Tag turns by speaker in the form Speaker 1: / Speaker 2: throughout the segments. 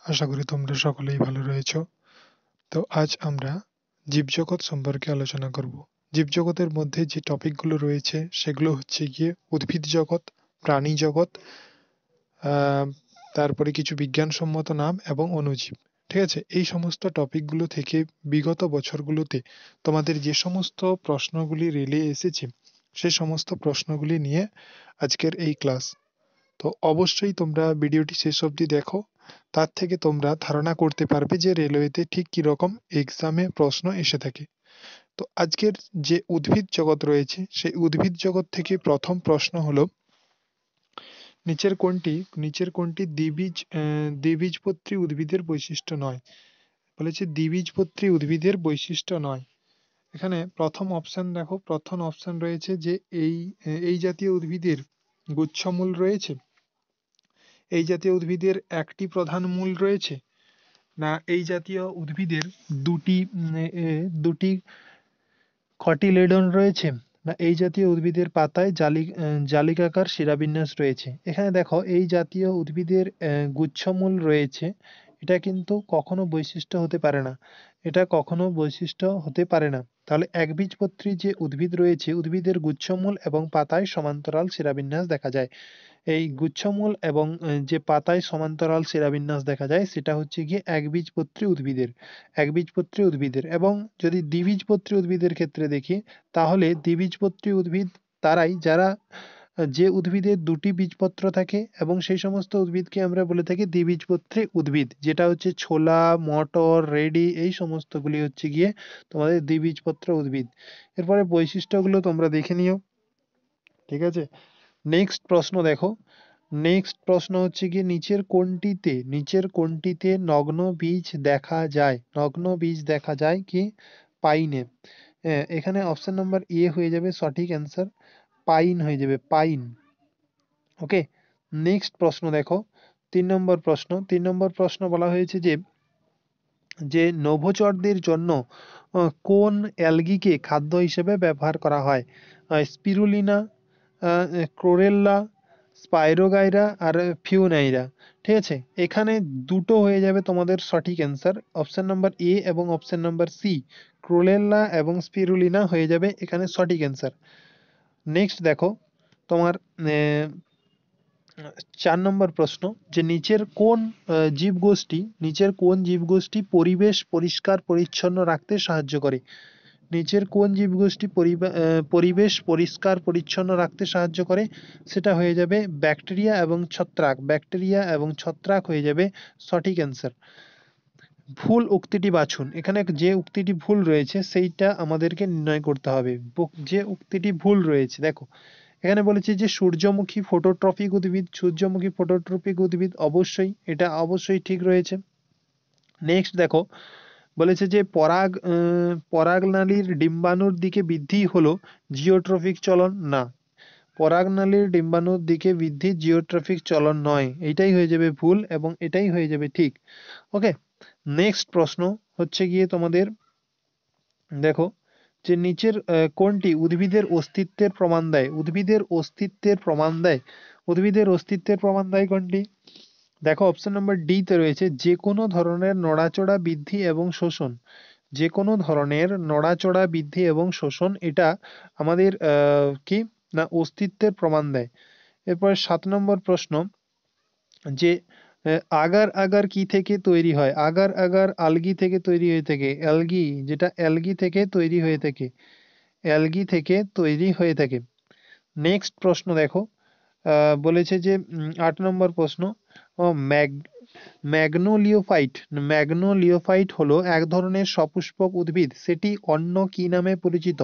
Speaker 1: আশা করি তোমরা সকলেই ভালো রয়েছো। তো আজ আমরা জীবজগৎ সম্পর্কে আলোচনা করব। জীবজগতের মধ্যে যে টপিকগুলো রয়েছে সেগুলো হচ্ছে গিয়ে উদ্ভিদ জগৎ, প্রাণী জগৎ, আহ, তারপরে কিছু বিজ্ঞানসম্মত নাম এবং অণুজীব। ঠিক আছে, এই সমস্ত টপিকগুলো থেকে বিগত বছরগুলোতে তোমাদের যে সমস্ত প্রশ্নগুলি রেলে এসেছে সে সমস্ত প্রশ্নগুলি নিয়ে আজকের এই ক্লাস। তো অবশ্যই তোমরা ভিডিওটি শেষ অবধি দেখো, তার থেকে তোমরা ধারণা করতে পারবে যে রেলওয়েতে ঠিক কি রকম এক্সামে প্রশ্ন এসে থাকে। তো আজকের যে উদ্ভিদ জগৎ রয়েছে সেই উদ্ভিদ জগৎ থেকে প্রথম প্রশ্ন হলো, নিচের কোনটি দ্বিবীজপত্রী উদ্ভিদের বৈশিষ্ট্য নয়? বলেছে দ্বিবীজপত্রী উদ্ভিদের বৈশিষ্ট্য নয়। এখানে প্রথম অপশন দেখো, প্রথম অপশন রয়েছে যে এই জাতীয় উদ্ভিদের গুচ্ছমূল রয়েছে, এই জাতীয় উদ্ভিদের একটি প্রধান মূল রয়েছে, না এই জাতীয় উদ্ভিদের দুটি কটিলেডন রয়েছে, না এই জাতীয় উদ্ভিদের পাতায় জালিকাকার শিরাবিন্যাস রয়েছে। এখানে দেখো এই জাতীয় উদ্ভিদের গুচ্ছমূল রয়েছে, এটা কিন্তু কখনো বৈশিষ্ট্য হতে পারে না, এটা কখনো বৈশিষ্ট্য হতে পারে না। তাহলে একবীজপত্রী যে উদ্ভিদ রয়েছে উদ্ভিদের গুচ্ছমূল এবং পাতায় সমান্তরাল শিরাবিন্যাস দেখা যায়। এই গুচ্ছমূল এবং যে পাতায় সমান্তরাল শিরাবিন্যাস দেখা যায় সেটা হচ্ছে গিয়ে একবীজপত্রী উদ্ভিদের। এবং যদি দ্বিবীজপত্রী উদ্ভিদের ক্ষেত্রে দেখি, তাহলে দ্বিবীজপত্রী উদ্ভিদ তারাই যারা যে উদ্ভিদের দুটি বীজপত্র থাকে, এবং সেই সমস্ত উদ্ভিদকে আমরা বলে থাকি দ্বিবীজপত্রী উদ্ভিদ, যেটা হচ্ছে ছোলা, মটর, রেডি, এই সমস্তগুলি হচ্ছে গিয়ে তোমাদের দ্বিবীজপত্র উদ্ভিদ। এরপরে বৈশিষ্ট্যগুলো তোমরা দেখে নিও। ঠিক আছে, নেক্সট প্রশ্ন দেখো। নেক্সট প্রশ্ন হচ্ছে কি, নিচের কোনটিতে নগ্ন বীজ দেখা যায়? নগ্ন বীজ দেখা যায় কি? পাইনে। এখানে অপশন নাম্বার এ হয়ে যাবে সঠিক অ্যান্সার, পাইন হয়ে যাবে, পাইন। ওকে, নেক্সট প্রশ্ন দেখো, 3 নম্বর প্রশ্ন বলা হয়েছে যে যে নভোচরদের জন্য কোন অ্যালগিকে খাদ্য হিসেবে ব্যবহার করা হয়? স্পিরুলিনা, ক্লোরেল্লা, স্পাইরোগাইরা আর ফিউনাইরা। ঠিক আছে, এখানে দুটো হয়ে যাবে তোমাদের সঠিক অ্যান্সার, অপশন নাম্বার এ এবং অপশন নাম্বার সি, ক্লোরেল্লা এবং স্পিরুলিনা হয়ে যাবে এখানে সঠিক অ্যান্সার। নেক্সট দেখো তোমার 4 নম্বর প্রশ্ন, যে নিচের কোন জীবগোষ্ঠী পরিবেশ পরিষ্কার পরিচ্ছন্ন রাখতে সাহায্য করে? নিচের কোন জীবগোষ্ঠী পরিবেশ পরিষ্কার পরিচ্ছন্ন রাখতে সাহায্য করে? সেটা হয়ে যাবে ব্যাকটেরিয়া এবং ছত্রাক। ব্যাকটেরিয়া এবং ছত্রাক হয়ে যাবে সঠিক অ্যান্সার। ভুল উক্তিটি বাছুন। এখানে যে উক্তিটি ভুল রয়েছে সেইটা আমাদেরকে নির্ণয় করতে হবে। যে উক্তিটি ভুল রয়েছে দেখো, এখানে বলেছে যে সূর্যমুখী ফটোট্রপিক উদ্ভিদ অবশ্যই, এটা অবশ্যই ঠিক রয়েছে। নেক্সট দেখো, বলেছে যে পরাগনালীর ডিম্বাণুর দিকে বৃদ্ধি হলো জিওট্রফিক চলন, না পরাগনালীর ডিম্বাণুর দিকে বৃদ্ধি জিওট্রফিক চলন নয়, এইটাই হয়ে যাবে ভুল এবং এটাই হয়ে যাবে ঠিক। ওকে, নেক্সট প্রশ্ন হচ্ছে গিয়ে তোমাদের দেখো, যে নিচের কোনটি উদ্ভিদের অস্তিত্বের প্রমাণ দেয়? উদ্ভিদের অস্তিত্বের প্রমাণ দেয় কোনটি? দেখো অপশন নাম্বার ডি তে রয়েছে যে কোনো ধরনের নড়াচড়া বৃদ্ধি এবং শোষণ। যে কোনো ধরনের নড়াচড়া বৃদ্ধি এবং শোষণ, এটা আমাদের কি না অস্তিত্বের প্রমাণ দেয়। এরপরে 7 নম্বর প্রশ্ন, যে আগার আগার কি থেকে তৈরি হয়? আগার আগার আলগি থেকে তৈরি হয়ে থাকে, অ্যালগি, যেটা অ্যালগি থেকে তৈরি হয়ে থাকে, অ্যালগি থেকে তৈরি হয়ে থাকে। নেক্সট প্রশ্ন দেখো, বলেছে যে 8 নম্বর প্রশ্ন, ম্যাগ ম্যাগনোলিওফাইট হলো এক ধরনের সপুষ্পক উদ্ভিদ, সেটি অন্য কি নামে পরিচিত?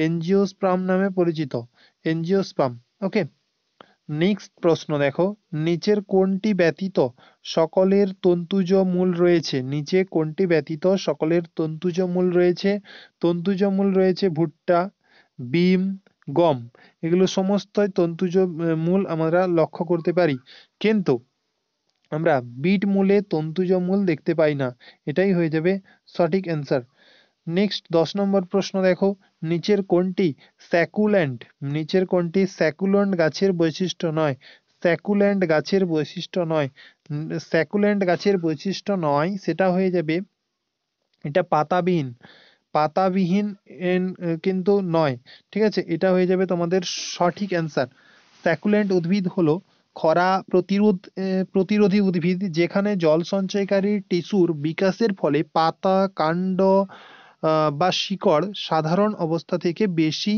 Speaker 1: এনজিওস্পার্ম নামে পরিচিত, এনজিওস্পার্ম। ওকে, নেক্সট প্রশ্ন দেখো, নিচের কোনটি ব্যতীত সকলের তন্তুজ মূল রয়েছে? নিচে কোনটি ব্যতীত সকলের তন্তুজ মূল রয়েছে? তন্তুজ মূল রয়েছে ভুট্টা, বিম, গম, এগুলো সমস্তই তন্তুজ মূল আমরা লক্ষ্য করতে পারি, কিন্তু আমরা বিট মূলে তন্তুজ মূল দেখতে পাই না, এটাই হয়ে যাবে সঠিক অ্যান্সার। নেক্সট 10 নম্বর প্রশ্ন দেখো, নিচের কোনটি স্যাকুল্যান্ট গাছের বৈশিষ্ট্য নয়? স্যাকুল্যান্ট গাছের বৈশিষ্ট্য নয়, স্যাকুল্যান্ট গাছের বৈশিষ্ট্য নয়, সেটা হয়ে যাবে এটা পাতাবিহীন, পাতাবিহীন কিন্তু নয়, ঠিক আছে, এটা হয়ে যাবে তোমাদের সঠিক অ্যান্সার। স্যাকুল্যান্ট উদ্ভিদ হলো খরা প্রতিরোধী উদ্ভিদ যেখানে জল সঞ্চয়কারী টিস্যুর বিকাশের ফলে পাতা, কাণ্ড বা শিকড় সাধারণ অবস্থা থেকে বেশি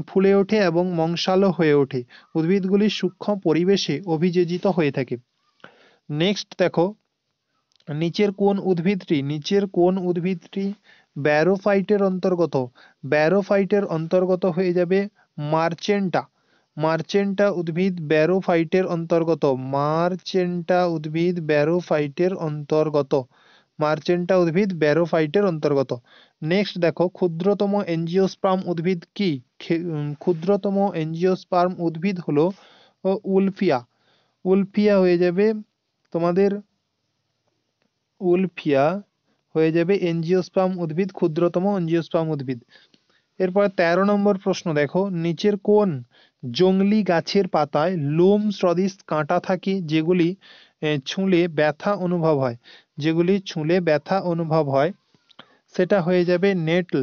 Speaker 1: ফুলে ওঠে এবং মংসালো হয়ে ওঠে। উদ্ভিদগুলি সূক্ষ্ম পরিবেশে অভিযোজিত হয়ে থাকে। নেক্সট দেখো, নিচের কোন উদ্ভিদটি ব্যারোফাইটের অন্তর্গত? ব্যারোফাইটের অন্তর্গত হয়ে যাবে মার্চেন্টা। মার্চেন্টা উদ্ভিদ ব্যারোফাইটের অন্তর্গত। মার্চেন্টা উদ্ভিদ ব্যারোফাইটের অন্তর্গত। মার্চেন্টা উদ্ভিদ ব্যারোফাইটের অন্তর্গত। নেক্সট দেখো, ক্ষুদ্রতম এনজিওস্পার্ম উদ্ভিদ কি? ক্ষুদ্রতম এনজিওস্পার্ম উদ্ভিদ হলো উলফিয়া। উলফিয়া হয়ে যাবে তোমাদের, উলফিয়া হয়ে যাবে এনজিওস্পার্ম উদ্ভিদ, ক্ষুদ্রতম এনজিওস্পার্ম উদ্ভিদ। এরপর 13 নম্বর প্রশ্ন দেখো, নিচের কোন জংলি গাছের পাতায় লোম সদৃশ কাঁটা থাকে যেগুলি ছুঁলে ব্যথা অনুভব হয়? যেগুলি ছুঁলে ব্যথা অনুভব হয়, সেটা হয়ে যাবে নেটল।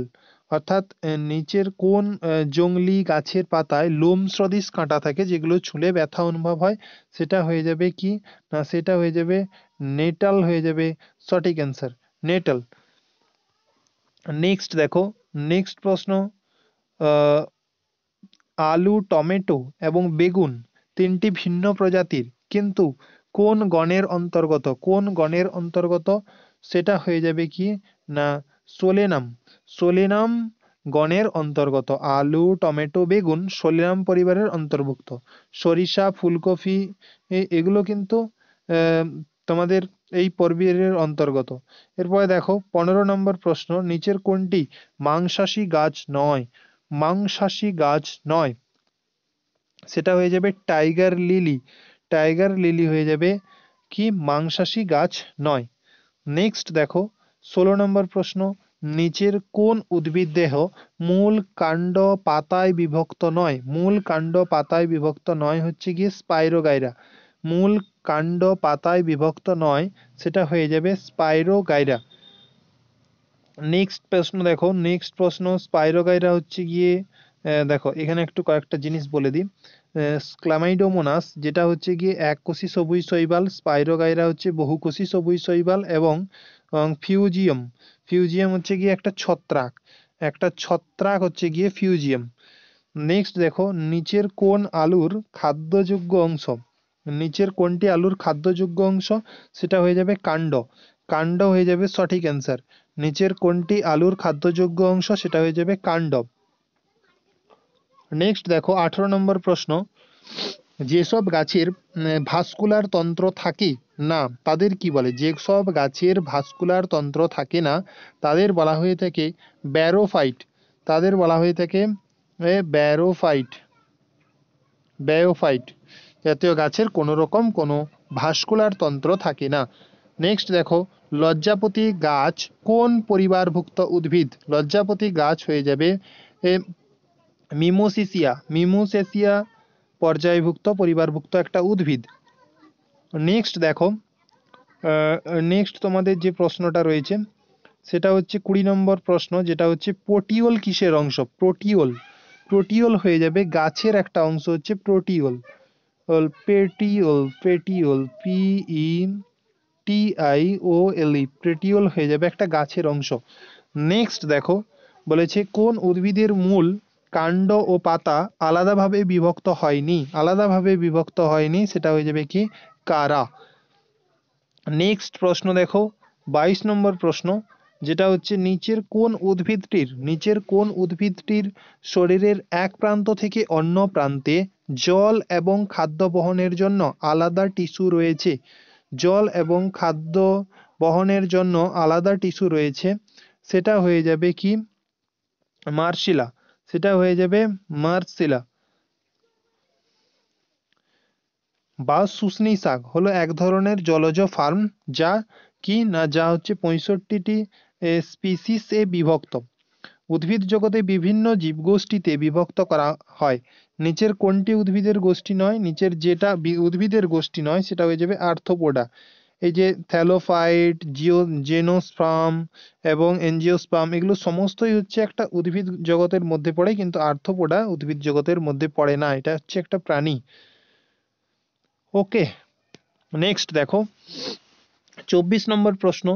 Speaker 1: অর্থাৎ নিচের কোন জংলি গাছের পাতায় লোম সদৃশ কাঁটা থাকে যেগুলো ছুঁলে ব্যথা অনুভব হয়, সেটা হয়ে যাবে কি না, সেটা হয়ে যাবে নেটাল, হয়ে যাবে সঠিক অ্যান্সার, নেটাল। নেক্সট দেখো, নেক্সট প্রশ্ন, আলু, টমেটো এবং বেগুন তিনটি ভিন্ন প্রজাতির, কিন্তু কোন গণের অন্তর্গত? কোন গণের অন্তর্গত? সেটা হয়ে যাবে কি না সোলেনাম। সোলেনাম গণের অন্তর্গত। আলু, টমেটো, বেগুন সোলেনাম পরিবারের অন্তর্ভুক্ত। সরিষা, ফুলকপি এগুলো কিন্তু তোমাদের এই পরিবারের অন্তর্গত। এরপরে দেখো 15 নম্বর প্রশ্ন, নিচের কোনটি মাংসাশী গাছ নয়? মাংসাশী গাছ নয়, সেটা হয়ে যাবে টাইগার লিলি। টাইগার লিলি হয়ে যাবে কি মাংসাশী গাছ নয়। নেক্সট দেখো 16 নম্বর প্রশ্ন, নিচের কোন উদ্ভিদ দেহ মূল, কাণ্ড, পাতায় বিভক্ত নয়? মূল, কাণ্ড, পাতায় বিভক্ত নয় হচ্ছে গিয়ে স্পাইরোগাইরা। মূল, কাণ্ড, পাতায় বিভক্ত নয়, সেটা হয়ে যাবে স্পাইরোগাইরা। নেক্সট প্রশ্ন দেখো, নেক্সট প্রশ্ন, স্পাইরোগাইরা হচ্ছে গিয়ে দেখো এখানে একটু কয়েকটা জিনিস বলে দিই। ক্লামাইডোমোনাস যেটা হচ্ছে গিয়ে এককোষী সবুজ শৈবাল, স্পাইরোগাইরা হচ্ছে বহুকোষী সবুজ শৈবাল, এবং ফিউজিয়াম, ফিউজিয়াম হচ্ছে গিয়ে একটা ছত্রাক, একটা ছত্রাক হচ্ছে গিয়ে ফিউজিয়াম। নেক্সট দেখো, নিচের কোন আলুর খাদ্যযোগ্য অংশ? নিচের কোনটি আলুর খাদ্যযোগ্য অংশ? সেটা হয়ে যাবে কাণ্ড। কাণ্ড হয়ে যাবে সঠিক অ্যান্সার। নিচের কোনটি আলুর খাদ্যযোগ্য অংশ? সেটা হয়ে যাবে কাণ্ড। নেক্সট দেখো 18 নম্বর প্রশ্ন, যেসব গাছের ভাস্কুলার তন্ত্র থাকে না তাদের কি বলে? যেসব গাছের ভাস্কুলার তন্ত্র থাকে না তাদের বলা হয়ে থাকে ব্যারোফাইট। তাদের বলা হয়ে থাকে ব্যারোফাইট। ব্যারোফাইট জাতীয় গাছের কোনো রকম কোনো ভাস্কুলার তন্ত্র থাকে না। নেক্সট দেখো, লজ্জাপতি গাছ কোন পরিবারভুক্ত উদ্ভিদ? লজ্জাপতি গাছ হয়ে যাবে মিমোসিসিয়া। মিমোসেসিয়া পর্যায়ভুক্ত পরিবারভুক্ত একটা উদ্ভিদ। নেক্সট দেখো, নেক্সট তোমাদের যে প্রশ্নটা রয়েছে সেটা হচ্ছে 20 নম্বর প্রশ্ন, যেটা হচ্ছে প্রোটিওল কিসের অংশ? প্রোটিওল। প্রোটিওল হয়ে যাবে গাছের একটা অংশ হচ্ছে প্রোটিওল। পেটিওল, পেটিওল, PETIOLE, পেটিওল হয়ে যাবে একটা গাছের অংশ। নেক্সট দেখো, বলেছে কোন উদ্ভিদের মূল, কাণ্ড ও পাতা আলাদাভাবে বিভক্ত হয়নি? আলাদাভাবে বিভক্ত হয়নি, সেটা হয়ে যাবে কি কারা। নেক্সট প্রশ্ন দেখো 22 নম্বর প্রশ্ন, যেটা হচ্ছে নিচের কোন উদ্ভিদটির শরীরের এক প্রান্ত থেকে অন্য প্রান্তে জল এবং খাদ্য বহনের জন্য আলাদা টিস্যু রয়েছে? জল এবং খাদ্য বহনের জন্য আলাদা টিস্যু রয়েছে, সেটা হয়ে যাবে কি মার্সিলা। সেটা হয়ে যাবে মার্সিলা। বা শুষ্নী শাক হলো এক ধরনের জলজ ফার্ম, যা কি না যা হচ্ছে 65টি স্পিসিস এ বিভক্ত। উদ্ভিদ জগতে বিভিন্ন জীবগোষ্ঠীতে বিভক্ত করা হয়। নিচের কোনটি উদ্ভিদের গোষ্ঠী নয়? নিচের যেটা উদ্ভিদের গোষ্ঠী নয় সেটা হয়ে যাবে আর্থ্রোপোডা। এই যে থ্যালোফাইট, জেনোস্পার্ম এবং এনজিওস্পার্ম এগুলো সমস্তই হচ্ছে একটা উদ্ভিদ জগতের মধ্যে পড়ে, কিন্তু আর্থ্রোপোডা উদ্ভিদ জগতের মধ্যে পড়ে না, এটা হচ্ছে একটা প্রাণী। ওকে, নেক্সট দেখো 24 নম্বর প্রশ্ন।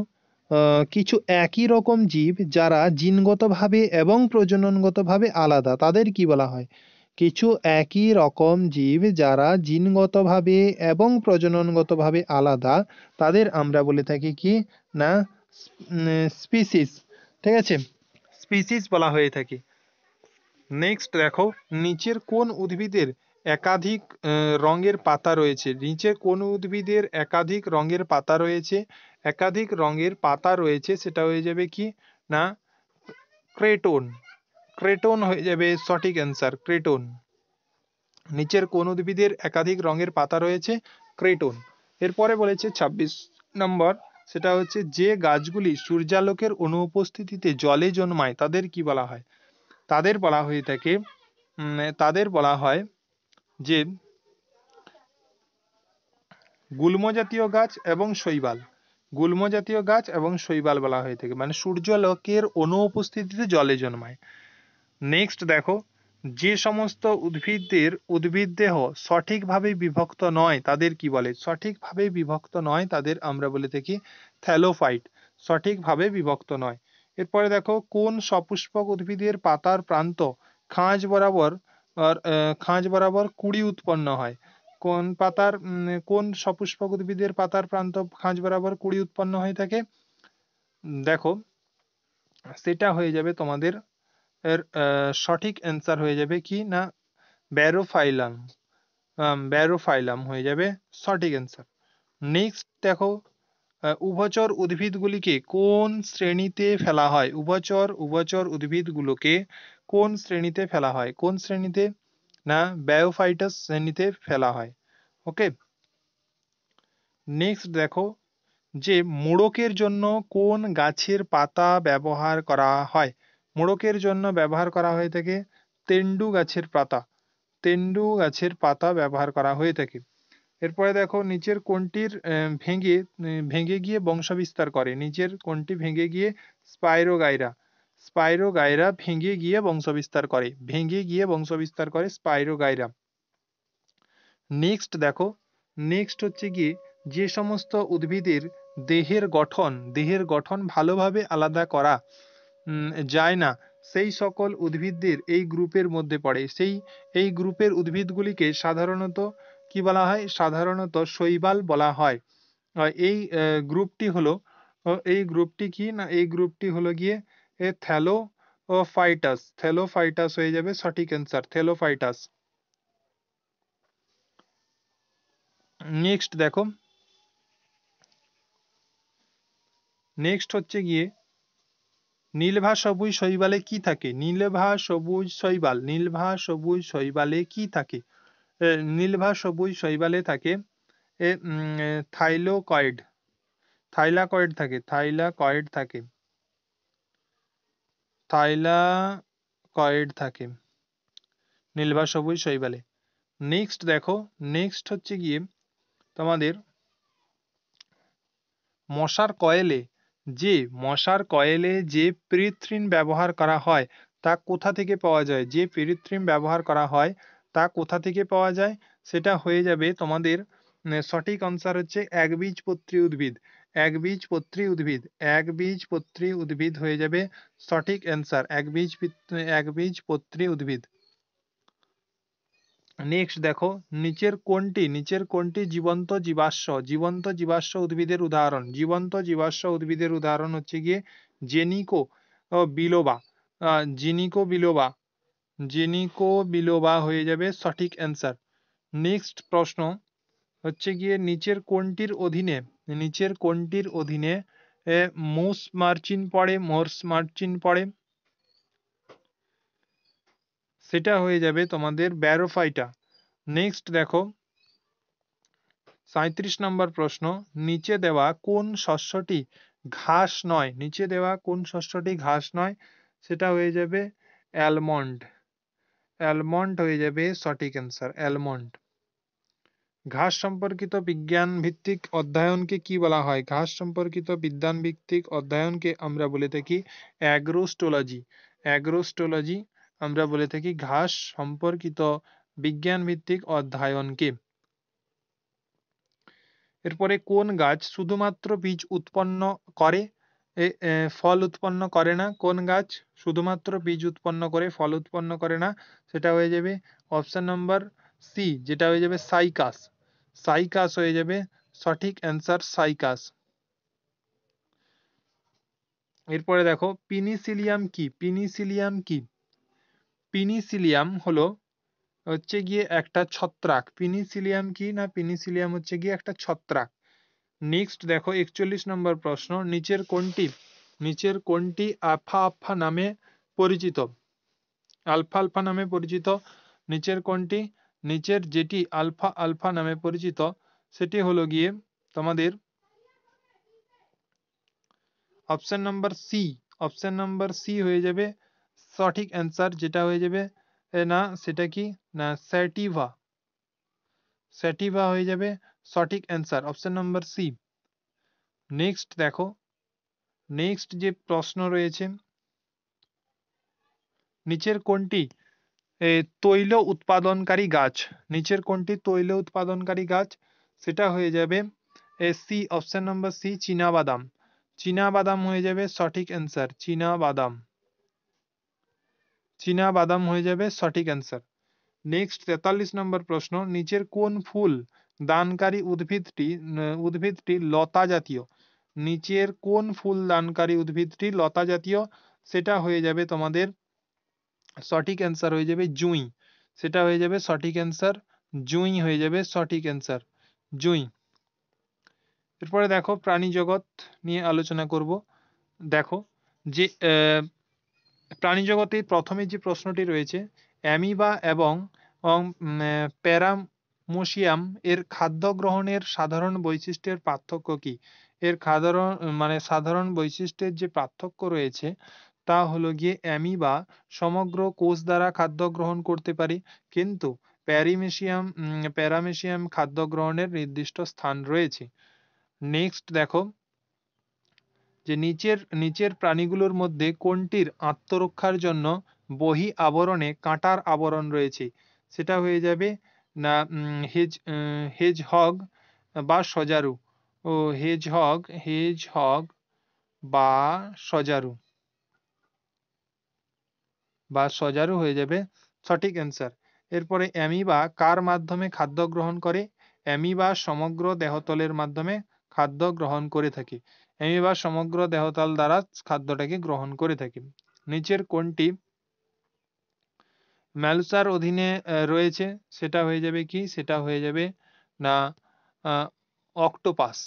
Speaker 1: কিছু একই রকম জীব যারা জিনগতভাবে এবং প্রজননগতভাবে আলাদা তাদের কি বলা হয়? কিছু একই রকম জীব যারা জিনগতভাবে এবং প্রজননগতভাবে আলাদা তাদের আমরা বলে থাকি কি না স্পিসিস। ঠিক আছে, স্পিসিস বলা হয়ে থাকে। নেক্সট দেখো, নিচের কোন উদ্ভিদের একাধিক রঙের পাতা রয়েছে? নিচের কোন উদ্ভিদের একাধিক রঙের পাতা রয়েছে? একাধিক রঙের পাতা রয়েছে সেটা হয়ে যাবে কি না ক্রেটন। ক্রেটন হয়ে যাবে সঠিক অ্যান্সার, ক্রেটন। নিচের কোন উদ্ভিদের একাধিক রঙের পাতা রয়েছে? ক্রেটন। এরপরে বলেছে 26 নম্বর, সেটা হচ্ছে যে গাছগুলি সূর্যালোকের অনুপস্থিতিতে জলে জন্মায় তাদের কি বলা হয়? তাদের বলা হয়ে থাকে তাদের বলা হয় যে গুল্ম জাতীয় গাছ এবং শৈবাল। গুল্ম জাতীয় গাছ এবং শৈবাল বলা হয়ে থাকে, মানে সূর্যালোকের অনুপস্থিতিতে জলে জন্মায়। নেক্সট দেখো, যে সমস্ত উদ্ভিদ দেহ সঠিকভাবে বিভক্ত নয় তাদের কি বলে? সঠিকভাবে বিভক্ত নয় তাদের আমরা বলে থাকি থ্যালোফাইট। সঠিকভাবে বিভক্ত নয়। এরপরে দেখো, কোন সপুষ্পক উদ্ভিদের পাতার প্রান্ত খাঁজ বরাবর কুঁড়ি উৎপন্ন হয়? কোন সপুষ্পক উদ্ভিদের পাতার প্রান্ত খাঁজ বরাবর কুঁড়ি উৎপন্ন হয়ে থাকে? দেখো, সেটা হয়ে যাবে তোমাদের এর সঠিক অ্যান্সার হয়ে যাবে কি না ব্যারোফাইলাম। ব্যারোফাইলাম হয়ে যাবে সঠিক অ্যান্সার। নেক্সট দেখো, উভচর উদ্ভিদগুলিকে কোন শ্রেণীতে ফেলা হয়? উভচর উদ্ভিদগুলোকে কোন শ্রেণীতে ফেলা হয়? কোন শ্রেণীতে? না ব্যায়োফাইটাস শ্রেণীতে ফেলা হয়। ওকে, নেক্সট দেখো, যে মোড়কের জন্য কোন গাছের পাতা ব্যবহার করা হয়? মোড়কের জন্য ব্যবহার করা হয়ে থাকে তেন্ডু গাছের পাতা। তেন্ডু গাছের পাতা ব্যবহার করা হয়ে থাকে। এরপরে দেখো, নিচের কোনটির ভেঙে গিয়ে বংশবিস্তার করে? নিচের কোনটি ভেঙে গিয়ে? স্পাইরোগাইরা। স্পাইরোগাইরা ভেঙে গিয়ে বংশবিস্তার করে। ভেঙে গিয়ে বংশবিস্তার করে স্পাইরোগাইরা। নেক্সট দেখো, নেক্সট হচ্ছে গিয়ে যে সমস্ত উদ্ভিদের দেহের গঠন ভালোভাবে আলাদা করা যায় না সেই সকল উদ্ভিদদের এই গ্রুপের মধ্যে পড়ে। এই গ্রুপের উদ্ভিদগুলিকে সাধারণত কি বলা হয়? সাধারণত শৈবাল বলা হয়। এই গ্রুপটি কি না এই গ্রুপটি হলো গিয়ে থ্যালোফাইটাস। থ্যালোফাইটাস হয়ে যাবে সঠিক অ্যান্সার, থ্যালোফাইটাস। নেক্সট দেখো, নেক্সট হচ্ছে গিয়ে নীলভা সবুজ শৈবালে কি থাকে? নীলভা সবুজ শৈবাল, নীলভা সবুজ শৈবালে কি থাকে? নীলভা সবুজ শৈবালে থাকে থাইলাকয়েড। থাইলাকয়েড থাকে, থাইলাকয়েড থাকে, থাইলাকয়েড থাকে নীলভা সবুজ শৈবালে। নেক্সট দেখো, নেক্সট হচ্ছে গিয়ে তোমাদের মশার কয়েলে যে পিরিথ্রিন ব্যবহার করা হয় তা কোথা থেকে পাওয়া যায়? যে পিরিথ্রিন ব্যবহার করা হয় তা কোথা থেকে পাওয়া যায়? সেটা হয়ে যাবে তোমাদের সঠিক আনসার হচ্ছে একবীজপত্রী উদ্ভিদ। একবীজপত্রী উদ্ভিদ, একবীজপত্রী উদ্ভিদ হয়ে যাবে সঠিক অ্যান্সার, একবীজপত্রী উদ্ভিদ। নেক্সট দেখো, নিচের কোনটি জীবন্ত জীবাশ্ম উদ্ভিদের উদাহরণ? জীবন্ত জীবাশ্ম উদ্ভিদের উদাহরণ হচ্ছে গিয়ে জেনিকো বিলোবা। জেনিকো বিলোবা, জেনিকো বিলোবা হয়ে যাবে সঠিক অ্যান্সার। নেক্সট প্রশ্ন হচ্ছে গিয়ে নিচের কোনটির অধীনে মোর্স মার্চিন পড়ে? সেটা হয়ে যাবে তোমাদের ব্যারোফাইটা। নেক্সট দেখো 37 নম্বর প্রশ্ন, নিচে দেওয়া কোন শস্যটি ঘাস নয়? নিচে দেওয়া কোন শস্যটি ঘাস নয়? সেটা হয়ে যাবে অ্যালমন্ড। অ্যালমন্ড হয়ে যাবে সঠিক অ্যান্সার, অ্যালমন্ড। ঘাস সম্পর্কিত বিজ্ঞান ভিত্তিক অধ্যয়নকে কি বলা হয়? ঘাস সম্পর্কিত বিজ্ঞান ভিত্তিক অধ্যয়নকে আমরা বলে থাকি অ্যাগ্রোস্টোলজি। অ্যাগ্রোস্টোলজি আমরা বলে থাকি ঘাস সম্পর্কিত বিজ্ঞান ভিত্তিক অধ্যয়নকে। এরপরে কোন গাছ শুধুমাত্র বীজ উৎপন্ন করে, ফল উৎপন্ন করে না? কোন গাছ শুধুমাত্র বীজ উৎপন্ন করে, ফল উৎপন্ন করে না? সেটা হয়ে যাবে অপশন নাম্বার সি, যেটা হয়ে যাবে সাইকাস। সাইকাস হয়ে যাবে সঠিক অ্যান্সার, সাইকাস। এরপরে দেখো পিনিসিলিয়াম কি? পিনিসিলিয়াম কি? পিনিসিলিয়াম হচ্ছে গিয়ে একটা ছত্রাক। পিনিসিলিয়াম কি না? পিনিসিলিয়াম হচ্ছে গিয়ে একটা ছত্রাক। নেক্সট দেখো 41 নম্বর প্রশ্ন, নিচের কোনটি আলফা আলফা নামে পরিচিত? আলফা আলফা নামে পরিচিত নিচের যেটি আলফা আলফা নামে পরিচিত সেটি হলো গিয়ে তোমাদের option number C. Option number C হয়ে যাবে সঠিক অ্যান্সার, যেটা হয়ে যাবে না সেটা কি না স্যাটিভা। স্যাটিভা হয়ে যাবে সঠিক answer, option number C. Next দেখো, নেক্সট যে প্রশ্ন রয়েছে, নিচের কোনটি তৈল উৎপাদনকারী গাছ? নিচের কোনটি তৈল উৎপাদনকারী গাছ? সেটা হয়ে যাবে সি, অপশন নাম্বার সি, চীনা বাদাম। চীনা বাদাম হয়ে যাবে সঠিক অ্যান্সার, চীনা বাদাম। চীনা বাদাম হয়ে যাবে সঠিক অ্যান্সার। নেক্সট 43 নম্বর প্রশ্ন, নিচের কোন ফুল দানকারী উদ্ভিদটি লতা জাতীয়? নিচের কোন ফুল দানকারী উদ্ভিদটি লতা জাতীয়? সেটা হয়ে যাবে তোমাদের সঠিক অ্যান্সার হয়ে যাবে জুঁই। সেটা হয়ে যাবে সঠিক অ্যান্সার, জুঁই হয়ে যাবে সঠিক অ্যান্সার, জুঁই। এরপরে দেখো প্রাণী জগৎ নিয়ে আলোচনা করব। দেখো যে প্রাণী জগতে প্রথমে যে প্রশ্নটি রয়েছে, অ্যামিবা এবং প্যারামোসিয়াম এর খাদ্য গ্রহণের সাধারণ বৈশিষ্ট্যের পার্থক্য কি? এর সাধারণ বৈশিষ্ট্যের যে পার্থক্য রয়েছে তা হলো গিয়ে অ্যামিবা সমগ্র কোষ দ্বারা খাদ্য গ্রহণ করতে পারে, কিন্তু প্যারামেসিয়াম খাদ্য গ্রহণের নির্দিষ্ট স্থান রয়েছে। নেক্সট দেখো যে নিচের প্রাণীগুলোর মধ্যে কোনটির আত্মরক্ষার জন্য বহি আবরণে কাঁটার আবরণ রয়েছে? সেটা হয়ে যাবে না হেজহগ বা সজারু। ও হেজহগ বা সজারু হয়ে যাবে সঠিক অ্যান্সার। এরপরে অ্যামিবা কার মাধ্যমে খাদ্য গ্রহণ করে? অ্যামিবা সমগ্র দেহতলের মাধ্যমে খাদ্য গ্রহণ করে থাকে। অ্যামিবা সমগ্র দেহতল দ্বারা খাদ্যটাকে গ্রহণ করে থাকে। নিচের কোনটি ম্যালুসার অধীনে রয়েছে? সেটা হয়ে যাবে কি? সেটা হয়ে যাবে না অক্টোপাস।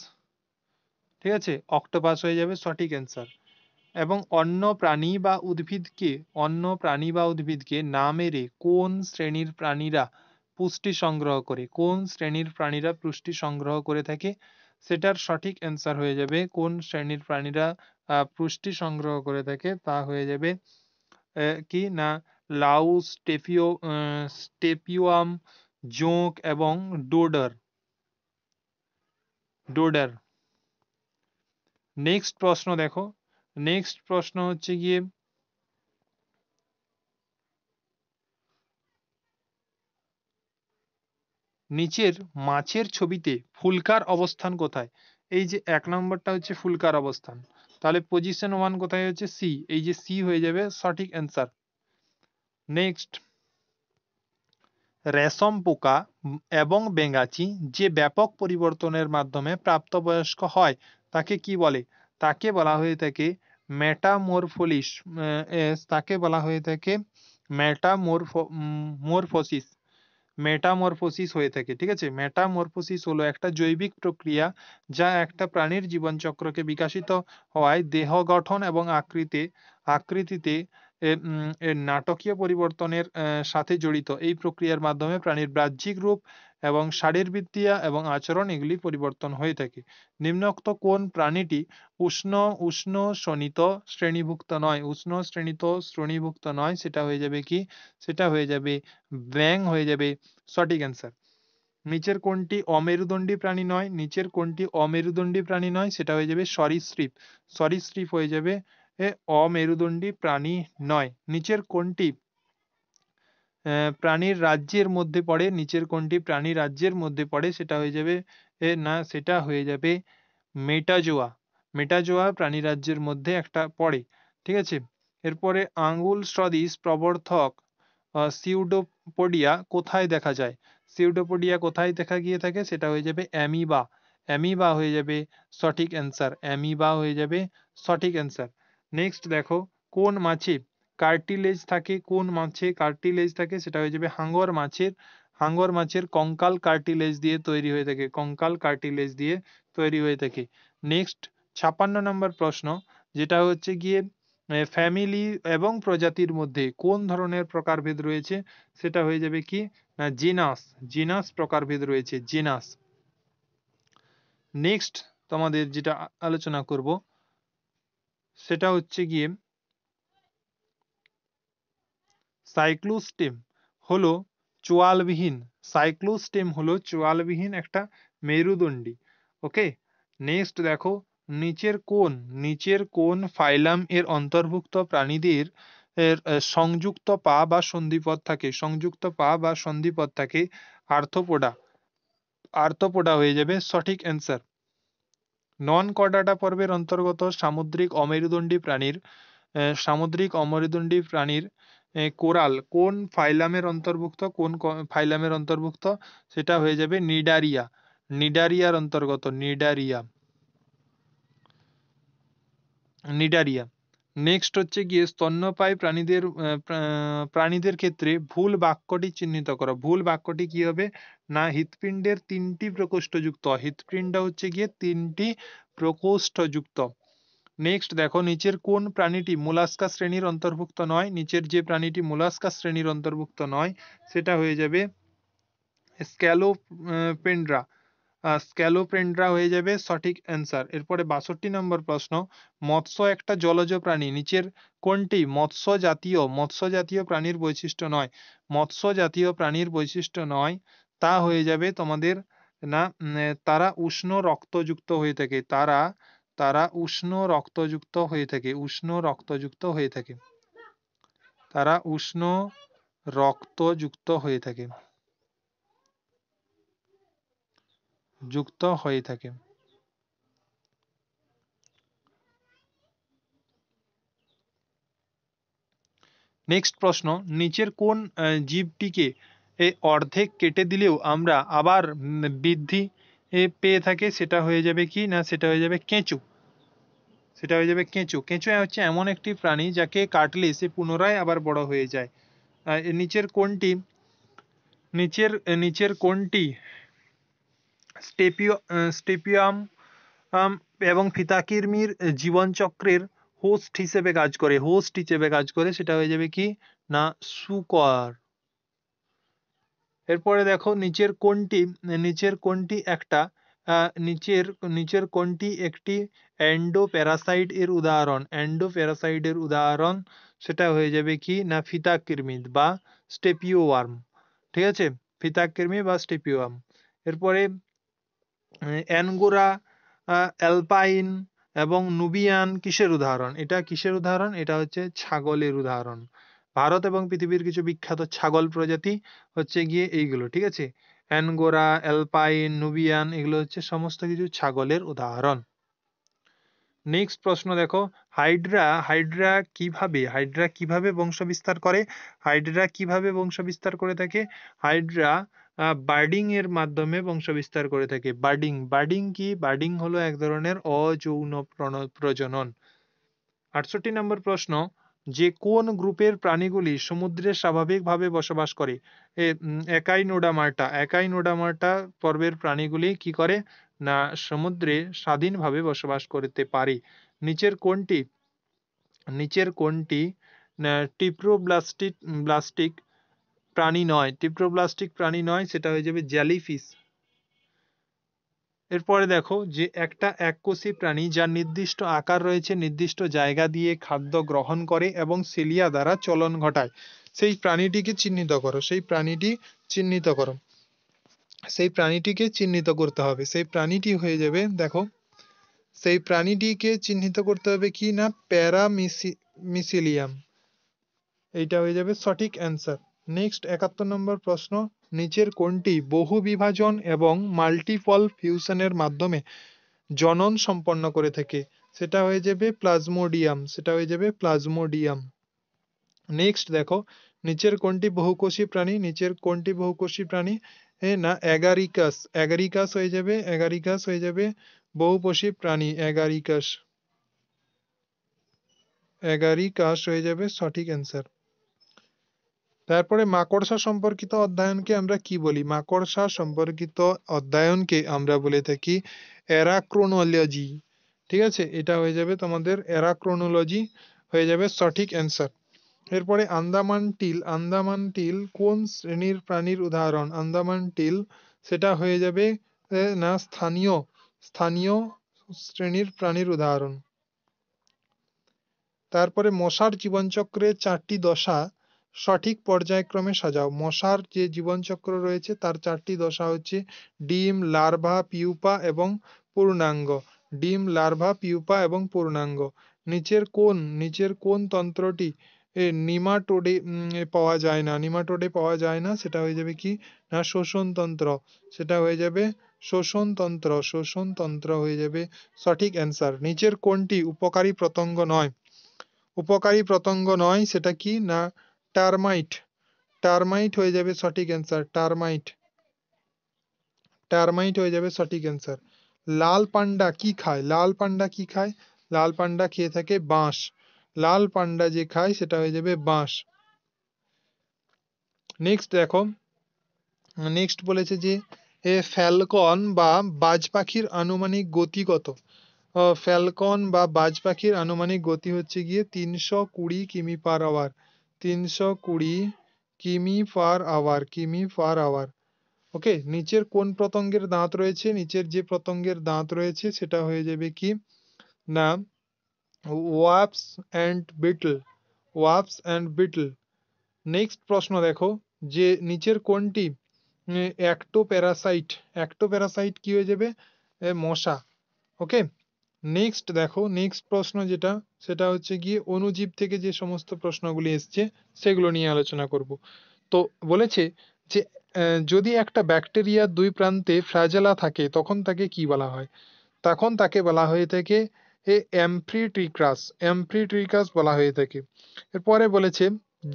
Speaker 1: ঠিক আছে, অক্টোপাস হয়ে যাবে সঠিক অ্যান্সার। এবং অন্য প্রাণী বা উদ্ভিদকে না মেরে কোন শ্রেণীর প্রাণীরা পুষ্টি সংগ্রহ করে? কোন শ্রেণীর প্রাণীরা পুষ্টি সংগ্রহ করে থাকে? সেটার সঠিক অ্যান্সার হয়ে যাবে কোন শ্রেণীর প্রাণীরা পুষ্টি সংগ্রহ করে থাকে তা হয়ে যাবে কি না লাউস, স্টেপিওয়াম, জোঁক এবং ডোডার। নেক্সট প্রশ্ন দেখো, নেক্সট প্রশ্ন হচ্ছে গিয়ে নিচের মাছের ছবিতে ফুলকার অবস্থান কোথায়? এই যে 1 নম্বরটা হচ্ছে ফুলকার অবস্থান, তাহলে পজিশন 1 কোথায় হচ্ছে? সি। এই যে সি হয়ে যাবে সঠিক অ্যান্সার। নেক্সট, রেশম পোকা এবং বেঙ্গাচি যে ব্যাপক পরিবর্তনের মাধ্যমে প্রাপ্তবয়স্ক হয় তাকে কি বলে? তাকে বলা হয়ে থাকে মেটামরফোলিস। তাকে বলা হয়ে থাকে মেটামরফোসিস। মেটামরফোসিস হয়ে থাকে। ঠিক আছে, মেটামরফোসিস হলো একটা জৈবিক প্রক্রিয়া যা একটা প্রাণীর জীবনচক্রকে বিকশিত হওয়ায় দেহ গঠন এবং আকৃতিতে নাটকীয় পরিবর্তনের সাথে জড়িত। এই প্রক্রিয়ার মাধ্যমে প্রাণীর বাহ্যিক রূপ এবং শারীরবৃত্তীয় এবং আচরণ এগুলি পরিবর্তন হয়ে থাকে। নিম্নোক্ত কোন প্রাণীটি উষ্ণ উষ্ণ শোণিত শ্রেণীভুক্ত নয়? উষ্ণ শ্রেণীভুক্ত নয়, সেটা হয়ে যাবে কি? সেটা হয়ে যাবে ব্যাঙ হয়ে যাবে সঠিক অ্যান্সার। নিচের কোনটি অমেরুদণ্ডী প্রাণী নয়? নিচের কোনটি অমেরুদণ্ডী প্রাণী নয়? সেটা হয়ে যাবে সরীসৃপ। সরীসৃপ হয়ে যাবে অমেরুদণ্ডী প্রাণী নয়। নিচের কোনটি প্রাণীর রাজ্যের মধ্যে পড়ে? নিচের কোনটি প্রাণী রাজ্যের মধ্যে পড়ে? সেটা হয়ে যাবে না, সেটা হয়ে যাবে মেটাজোয়া। মেটাজোয়া প্রাণী রাজ্যের মধ্যে একটা পড়ে। ঠিক আছে, এরপরে আঙ্গুল সদৃশ প্রবর্ধক সিউডোপোডিয়া কোথায় দেখা যায়? সিউডোপোডিয়া কোথায় দেখা গিয়ে থাকে? সেটা হয়ে যাবে অ্যামিবা। অ্যামিবা হয়ে যাবে সঠিক অ্যান্সার। অ্যামিবা হয়ে যাবে সঠিক অ্যান্সার। নেক্সট দেখো, কোন মাছে কার্টিলেজ থাকে? কোন মাছে কার্টিলেজ থাকে? সেটা হয়ে যাবে হাঙ্গর মাছের। হাঙ্গর মাছের কঙ্কাল কার্টিলেজ দিয়ে তৈরি হয়ে থাকে। কঙ্কাল কার্টিলেজ দিয়ে তৈরি হয়ে থাকে। নেক্সট 56 নম্বর প্রশ্ন, যেটা হচ্ছে গিয়ে ফ্যামিলি এবং প্রজাতির মধ্যে কোন ধরনের প্রকারভেদ রয়েছে? সেটা হয়ে যাবে কি? না জিনাস। জিনাস প্রকারভেদ রয়েছে, জিনাস। নেক্সট তোমাদের যেটা আলোচনা করব সেটা হচ্ছে গিয়ে সাইক্লোস্টেম হলো চোয়ালবিহীন। সাইক্লোস্টেম হলো চোয়ালবিহীন একটা মেরুদণ্ডী। ওকে, নেক্সট দেখো, নিচের কোন ফাইলাম এর অন্তর্ভুক্ত প্রাণীদের সংযুক্ত পা বা সন্ধিপদ থাকে? সংযুক্ত পা বা সন্ধিপদ থাকে আর্থ্রোপোডা। আর্থ্রোপোডা হয়ে যাবে সঠিক অ্যান্সার। নন কর্ডাটা পর্বের অন্তর্গত সামুদ্রিক অমেরুদণ্ডী প্রাণীর কোরাল কোন ফাইলামের অন্তর্ভুক্ত? কোন ফাইলামের অন্তর্ভুক্ত? সেটা হয়ে যাবে নিডারিয়া। নিডারিয়ার অন্তর্গত, নিডারিয়া। নিডারিয়া। নেক্সট হচ্ছে গিয়ে স্তন্যপায়ী প্রাণীদের ক্ষেত্রে ভুল বাক্যটি চিহ্নিত করো। ভুল বাক্যটি কি হবে? না হৃৎপিণ্ডের 3টি প্রকোষ্ঠযুক্ত। হৃৎপিণ্ড হচ্ছে গিয়ে 3টি প্রকোষ্ঠযুক্ত। নেক্সট দেখো, নিচের কোন প্রাণীটি মোলাস্কা শ্রেণীর অন্তর্ভুক্ত নয়? নিচের যে প্রাণীটি মোলাস্কা শ্রেণীর অন্তর্ভুক্ত নয় সেটা হয়ে যাবে স্ক্যালোপেন্ড্রা। স্ক্যালোপেন্ড্রা হয়ে যাবে সঠিক অ্যান্সার। এরপরে 62 নম্বর প্রশ্ন, মৎস্য একটা জলজ প্রাণী, নিচের কোনটি মৎস্য জাতীয় প্রাণীর বৈশিষ্ট্য নয়? মৎস্য জাতীয় প্রাণীর বৈশিষ্ট্য নয়, তা হয়ে যাবে তোমাদের না তারা উষ্ণ রক্তযুক্ত হয়ে থাকে। তারা উষ্ণ রক্তযুক্ত হয়ে থাকে। উষ্ণ রক্তযুক্ত হয়ে থাকে। তারা উষ্ণ রক্তযুক্ত হয়ে থাকে। যুক্ত হয়ে থাকে। নেক্সট প্রশ্ন, নিচের কোন জীবটিকে অর্ধেক কেটে দিলেও আমরা আবার বৃদ্ধি পেয়ে থাকে? সেটা হয়ে যাবে কি? না সেটা হয়ে যাবে কেঁচো। সেটা হয়ে যাবে কেঁচো। কেঁচো হচ্ছে এমন একটি প্রাণী যাকে কাটলে সে পুনরায় আবার বড় হয়ে যায়। নিচের কোনটি নিচের কোনটি স্টেপিয়াম এবং ফিতাকৃমির জীবনচক্রের হোস্ট হিসেবে কাজ করে? হোস্ট হিসেবে কাজ করে, সেটা হয়ে যাবে কি? না শুকর। এরপরে দেখো, নিচের কোনটি একটি এন্ডোপ্যারাসাইট এর উদাহরণ? এন্ডোপ্যারাসাইট এর উদাহরণ সেটা হয়ে যাবে কি? না ফিতাকৃমি বা স্টেপিওয়ার্ম। ঠিক আছে, ফিতাকৃমি বা স্টেপিওয়ার্ম। এরপরে অ্যাঙ্গোরা, অ্যালপাইন এবং নুবিয়ান কিসের উদাহরণ? এটা কিসের উদাহরণ? এটা হচ্ছে ছাগলের উদাহরণ। ভারত এবং পৃথিবীর কিছু বিখ্যাত ছাগল প্রজাতি হচ্ছে গিয়ে এইগুলো। ঠিক আছে, অ্যাঙ্গোরা, অ্যালপাইন, নুবিয়ান এগুলো হচ্ছে সমস্ত কিছু ছাগলের উদাহরণ। নেক্সট প্রশ্ন দেখো, হাইড্রা কিভাবে বংশ বিস্তার করে? হাইড্রা কিভাবে বংশ বিস্তার করে থাকে? হাইড্রা বার্ডিং এর মাধ্যমে বংশ বিস্তার করে থাকে। বার্ডিং কি? বার্ডিং হলো এক ধরনের অযৌন প্রজনন। 68 নম্বর প্রশ্ন, যে কোন গ্রুপের প্রাণীগুলি সমুদ্রে স্বাভাবিকভাবে বসবাস করে? একাইনোডার্মাটা পর্বের প্রাণীগুলি কি করে? না সমুদ্রে স্বাধীনভাবে বসবাস করতে পারে। নিচের কোনটি টিপ্রোব্লাস্টিক প্রাণী নয়, টিপ্রোব্লাস্টিক প্রাণী নয়, সেটা হয়ে যাবে জেলিফিশ। এরপরে দেখো যে একটা এককোষী প্রাণী যার নির্দিষ্ট আকার রয়েছে, নির্দিষ্ট জায়গা দিয়ে খাদ্য গ্রহণ করে এবং সিলিয়া দ্বারা চলন ঘটায়, সেই প্রাণীটিকে চিহ্নিত করো। সেই প্রাণীটি চিহ্নিত করো, সেই প্রাণীটিকে চিহ্নিত করতে হবে। সেই প্রাণীটি হয়ে যাবে, দেখো সেই প্রাণীটিকে চিহ্নিত করতে হবে কি না, প্যারামিসিলিয়াম। এইটা হয়ে যাবে সঠিক অ্যান্সার। নেক্সট 71 নম্বর প্রশ্ন, নিচের কোনটি বহু বিভাজন এবং মাল্টিপল ফিউশনের মাধ্যমে জনন সম্পন্ন করে থাকে? সেটা হয়ে যাবে প্লাজমোডিয়াম, সেটা হয়ে যাবে প্লাজমোডিয়াম। নেক্সট দেখো, নিচের কোনটি বহুকোষী প্রাণী? নিচের কোনটি বহুকোষী প্রাণী? না অ্যাগারিকাস, অ্যাগারিকাস হয়ে যাবে, অ্যাগারিকাস হয়ে যাবে বহুকোষী প্রাণী, অ্যাগারিকাস, অ্যাগারিকাস হয়ে যাবে সঠিক অ্যান্সার। তারপরে মাকড়সা সম্পর্কিত অধ্যয়নকে আমরা কি বলি? মাকড়সা সম্পর্কিত অধ্যয়নকে আমরা বলে থাকি অ্যারাক্রোনোলজি। ঠিক আছে, এটা হয়ে যাবে তোমাদের অ্যারাক্রোনোলজি হয়ে যাবে সঠিক অ্যান্সার। এরপরে আন্দামান টিল, আন্দামান টিল কোন শ্রেণীর প্রাণীর উদাহরণ? আন্দামান টিল সেটা হয়ে যাবে না স্থানীয়, স্থানীয় শ্রেণীর প্রাণীর উদাহরণ। তারপরে মশার জীবনচক্রের 4টি দশা সঠিক পর্যায়ক্রমে সাজাও। মশার যে জীবনচক্র রয়েছে তার 4টি দশা হচ্ছে ডিম, লার্ভা, পিউপা এবং পূর্ণাঙ্গ। ডিম, লার্ভা, পিউপা এবং পূর্ণাঙ্গ। নিচের কোন তন্ত্রটি নিমাটোডে পাওয়া যায় না? নিমাটোডে পাওয়া যায় না, সেটা হয়ে যাবে কি না শোষণ তন্ত্র, সেটা হয়ে যাবে শোষণ তন্ত্র, শোষণ তন্ত্র হয়ে যাবে সঠিক অ্যান্সার। নিচের কোনটি উপকারী পতঙ্গ নয়? উপকারী পতঙ্গ নয়, সেটা কি না টার্মাইট, টার্মাইট হয়ে যাবে সঠিক অ্যান্সার, টার্মাইট, টার্মাইট হয়ে যাবে সঠিক অ্যান্সার। লাল পান্ডা কি খায়? লাল পান্ডা কি খায়? লাল পান্ডা খেয়ে থাকে বাঁশ, লাল পান্ডা যে খায় সেটা হয়ে যাবে বাঁশ। নেক্সট দেখো, নেক্সট বলেছে যে ফ্যালকন বা বাজ পাখির আনুমানিক গতি কত? ফ্যালকন বা বাজ পাখির আনুমানিক গতি হচ্ছে গিয়ে 320 কিমি পার আওয়ার, 320 কিমি পার আওয়ার, কিমি পার আওয়ার। ওকে, নিচের কোন পতঙ্গের দাঁত রয়েছে? নিচের যে পতঙ্গের দাঁত রয়েছে সেটা হয়ে যাবে কি না wasps and beetle, wasps and beetle. Next প্রশ্ন দেখো যে নিচের কোনটি অ্যাক্টোপ্যারাসাইট? অ্যাক্টোপ্যারাসাইট কি হয়ে যাবে? মশা। ওকে, নেক্সট দেখো, নেক্সট প্রশ্ন যেটা সেটা হচ্ছে গিয়ে অণুজীব থেকে যে সমস্ত প্রশ্নগুলি এসছে সেগুলো নিয়ে আলোচনা করব। তো বলেছে যে যদি একটা ব্যাকটেরিয়ার দুই প্রান্তে ফ্ল্যাজেলা থাকে তখন তাকে কি বলা হয়? তখন তাকে বলা হয়ে থাকে অ্যামফিট্রিকাস, অ্যামফিট্রিকাস বলা হয়ে থাকে। এরপরে বলেছে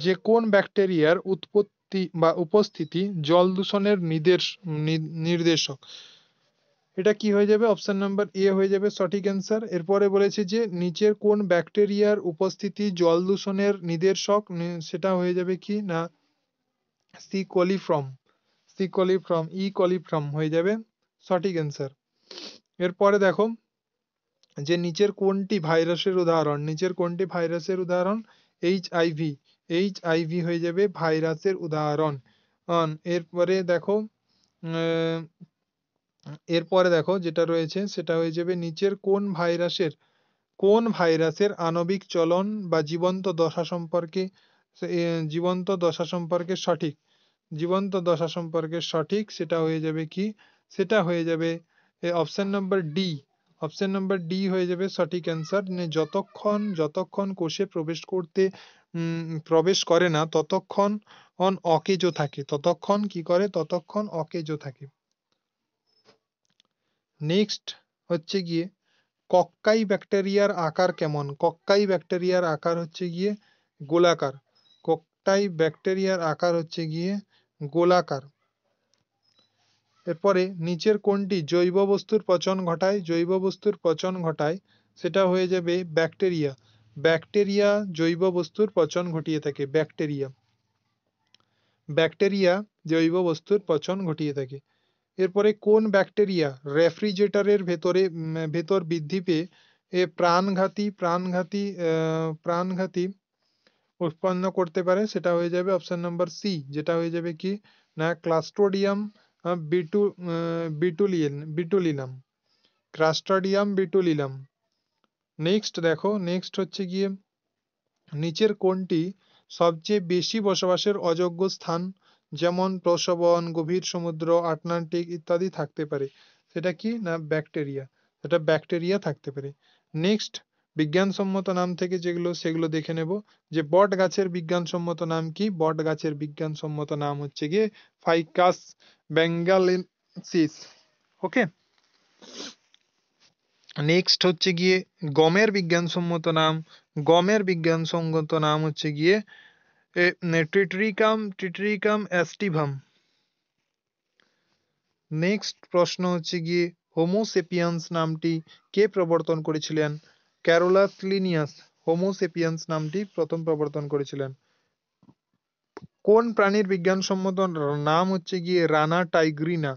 Speaker 1: যে কোন ব্যাকটেরিয়ার উৎপত্তি বা উপস্থিতি জল দূষণের নির্দেশক? এটা কি হয়ে যাবে? অপশন নাম্বার এ হয়ে যাবে সঠিক অ্যান্সার। এরপরে বলেছে যে নিচের কোন ব্যাকটেরিয়ার উপস্থিতি জল দূষণের নির্দেশক? সেটা হয়ে যাবে কি না সি কোলিফর্ম, সি কোলিফর্ম, ই কোলিফর্ম হয়ে যাবে সঠিক অ্যান্সার। এরপরে দেখো যে নিচের কোনটি ভাইরাসের উদাহরণ? নিচের কোনটি ভাইরাসের উদাহরণ? এইচআইভি, এইচআইভি হয়ে যাবে ভাইরাসের উদাহরণ। এরপরে দেখো এরপরে দেখো যেটা রয়েছে সেটা হয়ে যাবে নিচের কোন ভাইরাসের আণবিক চলন বা জীবন্ত দশা সম্পর্কে জীবন্ত দশা সম্পর্কে সঠিক, জীবন্ত দশা সম্পর্কে সঠিক, সেটা হয়ে যাবে কি? সেটা হয়ে যাবে option number D, option number D হয়ে যাবে সঠিক অ্যান্সার। যতক্ষণ যতক্ষণ কোষে প্রবেশ করে না ততক্ষণ অকেজো থাকে, ততক্ষণ কি করে? ততক্ষণ অকেজো থাকে। নেক্সট হচ্ছে গিয়ে কক্কাই ব্যাকটেরিয়ার আকার কেমন? কক্কাই ব্যাকটেরিয়ার আকার হচ্ছে গিয়ে গোলাকার, কক্কাই ব্যাকটেরিয়ার আকার হচ্ছে গিয়ে গোলাকার। এরপরে নিচের কোনটি জৈব বস্তুর পচন ঘটায়? জৈব বস্তুর পচন ঘটায়, সেটা হয়ে যাবে ব্যাকটেরিয়া, ব্যাকটেরিয়া জৈব বস্তুর পচন ঘটিয়ে থাকে, ব্যাকটেরিয়া, ব্যাকটেরিয়া জৈব বস্তুর পচন ঘটিয়ে থাকে। এরপরে কোন ব্যাকটেরিয়া রেফ্রিজারেটরের ভেতর বৃদ্ধি পেয়ে প্রাণঘাতী উৎপন্ন করতে পারে সেটা হয়ে যাবে অপশন নাম্বার সি, যেটা হয়ে যাবে কি না ক্লাস্ট্রোডিয়াম বিটুলিনাম, ক্লাস্ট্রোডিয়াম বিটুলিনাম। নেক্সট দেখো, নেক্সট হচ্ছে গিয়ে নিচের কোনটি সবচেয়ে বেশি বসবাসের অযোগ্য স্থান, যেমন প্রসবন, গভীর সমুদ্র, আটলান্টিক ইত্যাদি থাকতে পারে? সেটা কি না ব্যাকটেরিয়া, সেটা ব্যাকটেরিয়া থাকতে পারে। নেক্সট বিজ্ঞানসম্মত নাম থেকে যেগুলো সেগুলো দেখে নেব, যে বট গাছের বিজ্ঞানসম্মত নাম কি? বট গাছের বিজ্ঞানসম্মত নাম হচ্ছে গিয়ে ফাইকাস বেঙ্গালেন্সিস। ওকে। নেক্সট হচ্ছে গিয়ে গমের বিজ্ঞানসম্মত নাম, গমের বিজ্ঞানসম্মত নাম হচ্ছে গিয়ে ট্রিট্রিকাম অ্যাস্টিভাম। নেক্সট প্রশ্ন হচ্ছে গিয়ে হোমোসেপিয়ান্স নামটি কে প্রবর্তন করেছিলেন? ক্যারোলাস লিনিয়াস হোমোসেপিয়ান্স নামটি প্রথম প্রবর্তন করেছিলেন। কোন প্রাণীর বিজ্ঞানসম্মত নাম হচ্ছে গিয়ে রানা টাইগ্রিনা?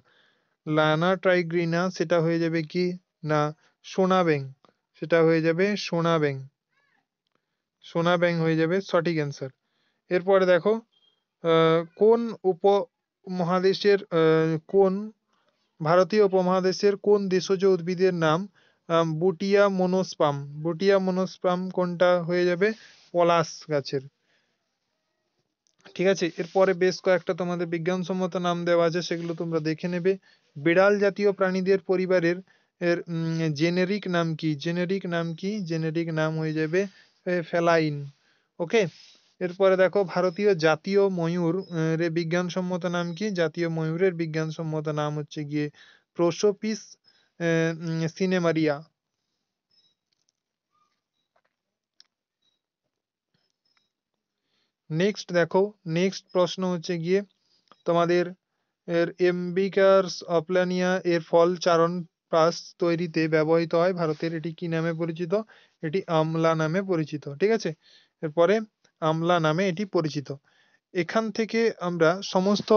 Speaker 1: লানা টাইগ্রিনা সেটা হয়ে যাবে কি না সোনা ব্যাং, সেটা হয়ে যাবে সোনা ব্যাং, সোনা ব্যাং হয়ে যাবে সঠিক অ্যান্সার। এরপরে দেখো কোন উপমহাদেশের কোন ভারতীয় উপমহাদেশের কোন দেশজ উদ্ভিদের নাম বুটিয়া মোনোস্পাম? বুটিয়া মোনোস্পাম কোনটা হয়ে যাবে? পলাশ গাছের। ঠিক আছে, এরপরে বেশ কয়েকটা তোমাদের বিজ্ঞানসম্মত নাম দেওয়া আছে, সেগুলো তোমরা দেখে নেবে। বিড়াল জাতীয় প্রাণীদের পরিবারের জেনেরিক নাম কি? জেনেরিক নাম কি? জেনেরিক নাম হয়ে যাবে ফেলাইন। ওকে। এরপরে দেখো ভারতীয় জাতীয় ময়ূর এর বিজ্ঞানসম্মত নাম কি? জাতীয় ময়ূরের বিজ্ঞানসম্মত নাম হচ্ছে গিয়ে প্রোসোপিস সিনেমারিয়া। নেক্সট দেখো, নেক্সট প্রশ্ন হচ্ছে গিয়ে তোমাদের এমবিকাস অপ্লানিয়া এর ফল চারণ প্রাস তৈরিতে ব্যবহৃত হয় ভারতের, এটি কি নামে পরিচিত? এটি আমলা নামে পরিচিত। ঠিক আছে, এরপরে আমলা নামে এটি পরিচিত। এখান থেকে আমরা সমস্ত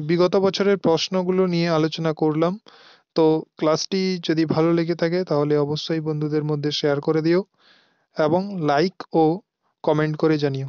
Speaker 1: বিগত বছরের প্রশ্নগুলো নিয়ে আলোচনা করলাম। তো ক্লাসটি যদি ভালো লেগে থাকে তাহলে অবশ্যই বন্ধুদের মধ্যে শেয়ার করে দিও এবং লাইক ও কমেন্ট করে জানিও।